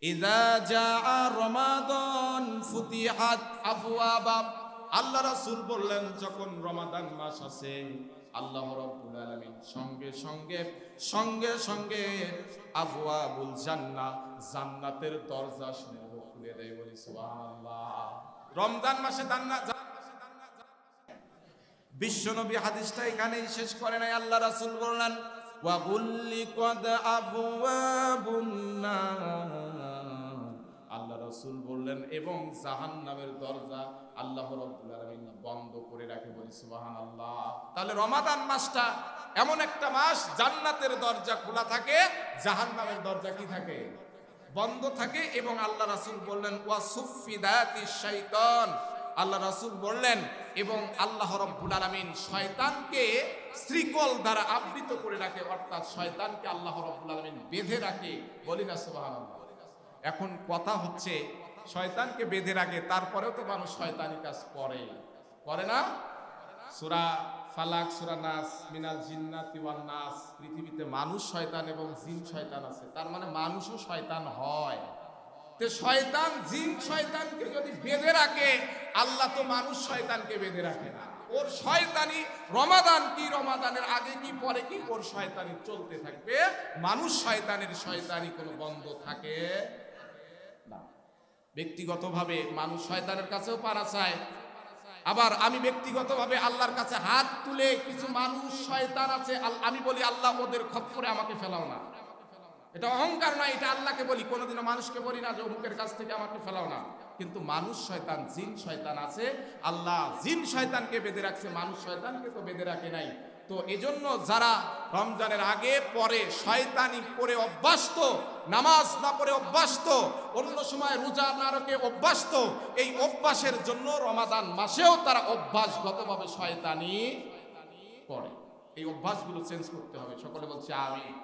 ইযা জাআ রমাদান ফুতিহাত আবওয়াবা। আল্লাহ রাসূল বললেন, যখন রমাদান মাস আসে আল্লাহ রাব্বুল আলামিন সঙ্গে সঙ্গে আবওয়াবুল জান্নাহ, জান্নাতের দরজা সমূহ খুলে দেয়। বলি সুবহানাল্লাহ। রমজান মাসে বিশ্বনবী হাদিসটা এখানেই শেষ করে নাই। আল্লাহ রাসূল বললেন, ওয়া গুল্লিকাত আবওয়াবুন নার। আল্লাহ রাসূল বললেন, এবং জাহান্নামের দরজা আল্লাহ রাব্বুল আলামিন বন্ধ করে রাখে। বলি সুবহানাল্লাহ। তাহলে রমাদান মাসটা এমন একটা মাস, জান্নাতের দরজা খোলা থাকে, জাহান্নামের দরজা কি থাকে? বন্ধ থাকে। এবং আল্লাহ রাসূল বললেন, ওয়া সুফিদাতিশ শাইতান। আল্লাহ রাসূল বললেন, এবং আল্লাহ রাব্বুল আলামিন শয়তানকে শ্রীকল দ্বারা আবৃত করে রাখে, অর্থাৎ শয়তানকে আল্লাহ রাব্বুল আলামিন বেঁধে রাখে। বলি না সুবহানাল্লাহ। এখন কথা হচ্ছে, শয়তানকে বেঁধে রাখে, তারপরেও তো মানুষ শয়তানি কাজ করে না? সূরা ফালাক, সূরা নাস, মিনাল জিন্নাতি ওয়ান নাস। পৃথিবীতে মানুষ শয়তান এবং জিন শয়তান আছে, তার মানে মানুষও শয়তান হয়। শয়তান জিন শয়তানকে যদি বেঁধে রাখে, আল্লাহ তো মানুষ শয়তানকে বেঁধে রাখে না। ওর শয়তানি রমাদান কি, রমাদানের আগে কি পরে কি, ওর শয়তানি চলতে থাকবে। মানুষ শয়তানি কোনো বন্ধ থাকে না। ব্যক্তিগতভাবে মানুষ শয়তানের কাছেও পানা চায়। আবার আমি ব্যক্তিগতভাবে আল্লাহর কাছে হাত তুলে, কিছু মানুষ শয়তান আছে, আমি বলি, আল্লাহ ওদের খপ্পরে আমাকে ফেলাও না। এটা অহংকার নয়, এটা আল্লাহকে বলি। কোনোদিনও মানুষকে বলি না যে অমুকের কাছ থেকে আমাকে ফেলাও না। কিন্তু মানুষ শয়তান, জিন শয়তান আছে। আল্লাহ জিন শয়তানকে বেঁধে রাখছে, মানুষ শয়তানকে তো বেঁধে রাখে নাই। তো এজন্য যারা রমজানের আগে পরে শয়তানি করে অভ্যস্ত, নামাজ না পড়ে অভ্যস্ত, অন্য সময় রোজা না রেখে অভ্যস্ত, এই অভ্যাসের জন্য রমাদান মাসেও তারা অভ্যাসগতভাবে শয়তানি করে। এই অভ্যাসগুলো চেঞ্জ করতে হবে। সকলে বলছে আমিন।